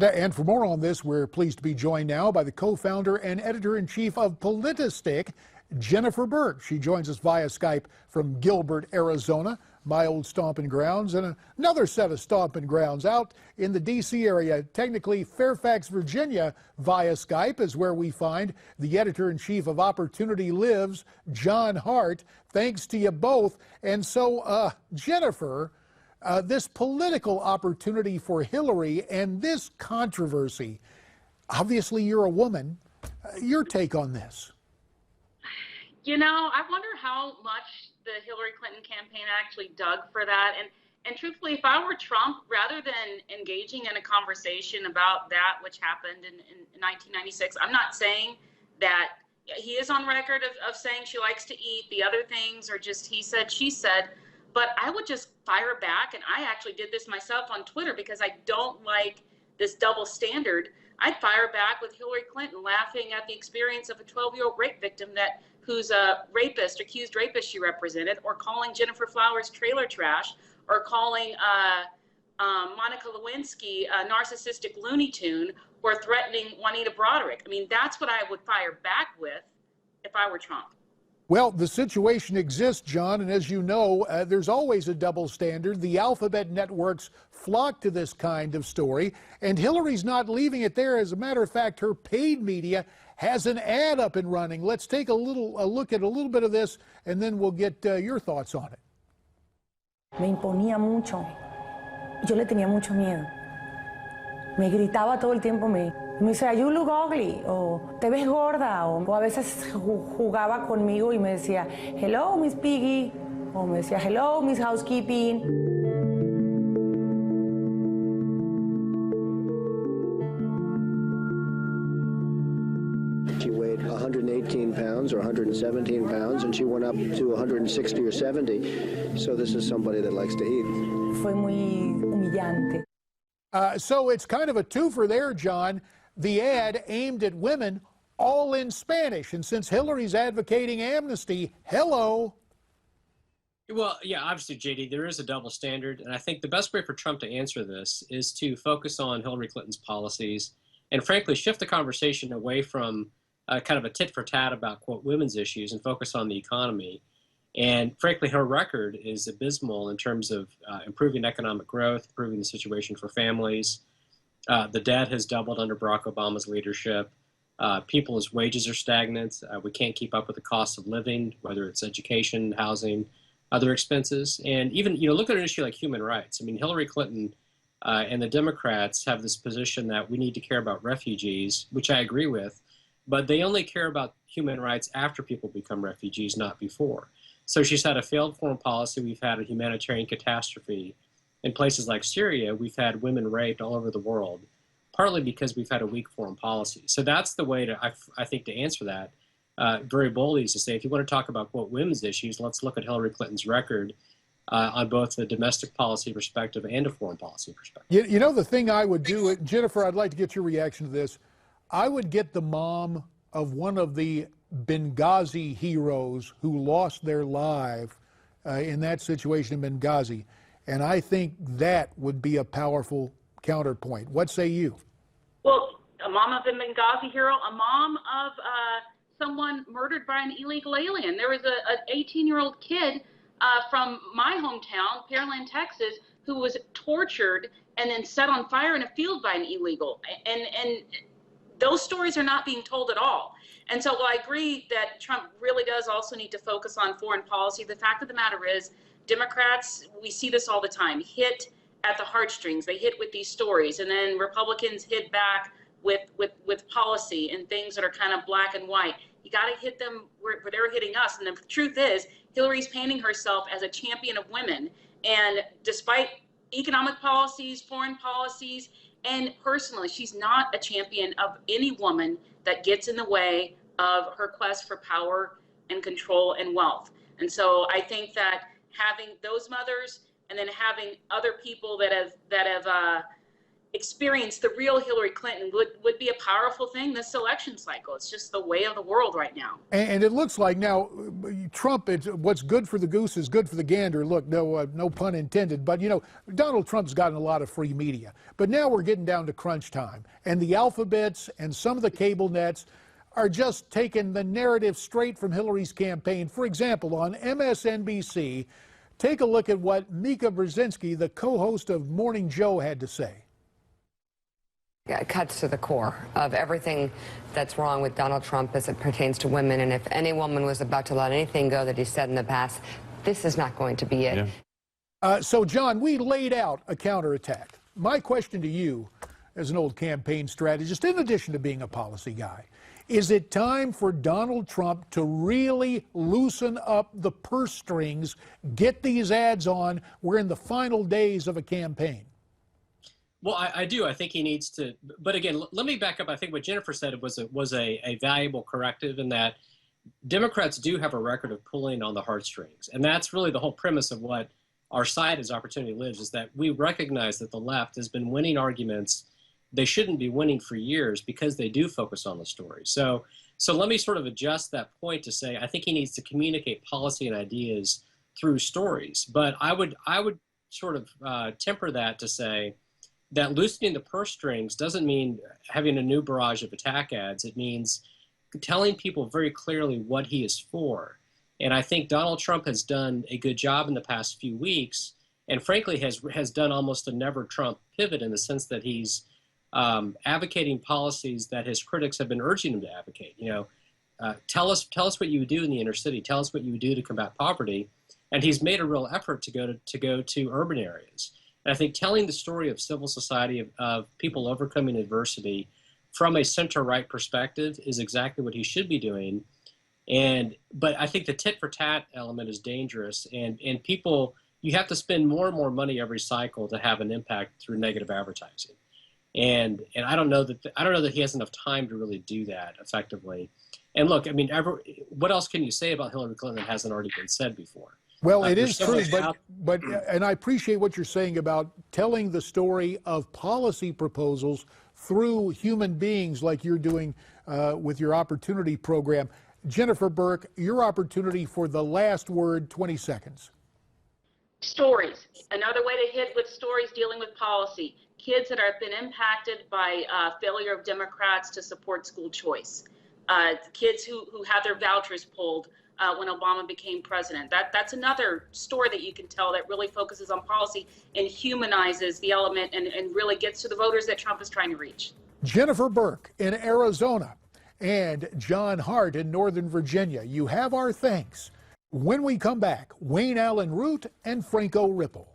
And for more on this, we're pleased to be joined now by the co-founder and editor-in-chief of Politistick, Jennifer Burke. She joins us via Skype from Gilbert, Arizona, my old stomping grounds, and another set of stomping grounds out in the D.C. area. Technically, Fairfax, Virginia, via Skype is where we find the editor-in-chief of Opportunity Lives, John Hart. Thanks to you both. And so, Jennifer, this political opportunity for Hillary and this controversy, obviously you're a woman. Your take on this? You know, I wonder how much the Hillary Clinton campaign actually dug for that. And truthfully, if I were Trump, rather than engaging in a conversation about that which happened in 1996, I'm not saying that he is on record of saying she likes to eat. The other things are just he said, she said. But I would just fire back, and I actually did this myself on Twitter because I don't like this double standard. I'd fire back with Hillary Clinton laughing at the experience of a 12-year-old rape victim who's a rapist, accused rapist she represented, or calling Jennifer Flowers trailer trash, or calling Monica Lewinsky a narcissistic Looney Tune, or threatening Juanita Broderick. I mean, that's what I would fire back with if I were Trump. Well, the situation exists, John, and as you know, there's always a double standard. The alphabet networks flock to this kind of story, and Hillary's not leaving it there. As a matter of fact, her paid media has an ad up and running. Let's take a look at a little bit of this, and then we'll get your thoughts on it. Me imponía mucho. Yo le tenía mucho miedo. Me gritaba todo el tiempo, me decía, you look ugly, o te ves gorda, o a veces jugaba conmigo y me decía, hello, Miss Piggy, o me decía, hello, Miss Housekeeping. She weighed 118 pounds or 117 pounds, and she went up to 160 or 70. So this is somebody that likes to eat. Fue muy humillante. So it's kind of a twofer there, John. The ad aimed at women, all in Spanish. And since Hillary's advocating amnesty, hello. Well, yeah, obviously, JD, there is a double standard. And I think the best way for Trump to answer this is to focus on Hillary Clinton's policies and, frankly, shift the conversation away from kind of a tit for tat about, quote, women's issues and focus on the economy. And frankly, her record is abysmal in terms of improving economic growth, improving the situation for families. The debt has doubled under Barack Obama's leadership. People's wages are stagnant. We can't keep up with the cost of living, whether it's education, housing, other expenses. And even, look at an issue like human rights. I mean, Hillary Clinton and the Democrats have this position that we need to care about refugees, which I agree with, but they only care about human rights after people become refugees, not before. So she's had a failed foreign policy. We've had a humanitarian catastrophe. In places like Syria, we've had women raped all over the world, partly because we've had a weak foreign policy. So that's the way to, I think, to answer that very boldly, is to say, if you want to talk about, quote, women's issues, let's look at Hillary Clinton's record on both the domestic policy perspective and a foreign policy perspective. You know, the thing I would do, Jennifer, I'd like to get your reaction to this. I would get the mom of one of the Benghazi heroes who lost their life in that situation in Benghazi. And I think that would be a powerful counterpoint. What say you? Well, a mom of a Benghazi hero, a mom of someone murdered by an illegal alien. There was an 18-year-old kid from my hometown, Pearland, Texas, who was tortured and then set on fire in a field by an illegal. And those stories are not being told at all. And so while I agree that Trump really does also need to focus on foreign policy, the fact of the matter is Democrats, we see this all the time, hit at the heartstrings. They hit with these stories, and then Republicans hit back with policy and things that are kind of black and white. You got to hit them where they're hitting us. And the truth is, Hillary's painting herself as a champion of women. And despite economic policies, foreign policies, and personally, she's not a champion of any woman that gets in the way of her quest for power and control and wealth. And so I think that having those mothers and then having other people that have experience the real Hillary Clinton would be a powerful thing this election cycle. It's just the way of the world right now. And it looks like now Trump, what's good for the goose is good for the gander. Look, no pun intended. But, you know, Donald Trump's gotten a lot of free media. But now we're getting down to crunch time. And the alphabets and some of the cable nets are just taking the narrative straight from Hillary's campaign. For example, on MSNBC, take a look at what Mika Brzezinski, the co-host of Morning Joe, had to say. It cuts to the core of everything that's wrong with Donald Trump as it pertains to women. And if any woman was about to let anything go that he said in the past, this is not going to be it. Yeah. So, John, we laid out a counterattack. My question to you, as an old campaign strategist, in addition to being a policy guy, is it time for Donald Trump to really loosen up the purse strings, get these ads on? We're in the final days of a campaign. Well, I do. I think he needs to. But again, let me back up. I think what Jennifer said was a valuable corrective in that Democrats do have a record of pulling on the heartstrings. And that's really the whole premise of what our side as Opportunity Lives, is that we recognize that the left has been winning arguments they shouldn't be winning for years because they do focus on the story. So let me sort of adjust that point to say I think he needs to communicate policy and ideas through stories. But I would sort of temper that to say that loosening the purse strings doesn't mean having a new barrage of attack ads. It means telling people very clearly what he is for. And I think Donald Trump has done a good job in the past few weeks, and frankly has done almost a never Trump pivot in the sense that he's advocating policies that his critics have been urging him to advocate. You know, tell us what you would do in the inner city. Tell us what you would do to combat poverty. And he's made a real effort to go to urban areas. And I think telling the story of civil society, of people overcoming adversity from a center-right perspective is exactly what he should be doing. But I think the tit-for-tat element is dangerous, and people, you have to spend more and more money every cycle to have an impact through negative advertising. And I don't know that he has enough time to really do that effectively. And look, I mean, what else can you say about Hillary Clinton that hasn't already been said before? Well, it is true, but and I appreciate what you're saying about telling the story of policy proposals through human beings like you're doing with your Opportunity program. Jennifer Burke, your opportunity for the last word, 20 seconds. Stories. Another way to hit with stories dealing with policy. Kids that have been impacted by failure of Democrats to support school choice. Kids who had their vouchers pulled when Obama became president. That's another story that you can tell that really focuses on policy and humanizes the element and really gets to the voters that Trump is trying to reach. Jennifer Burke in Arizona and John Hart in Northern Virginia, you have our thanks. When we come back, Wayne Allen Root and Franco Ripple.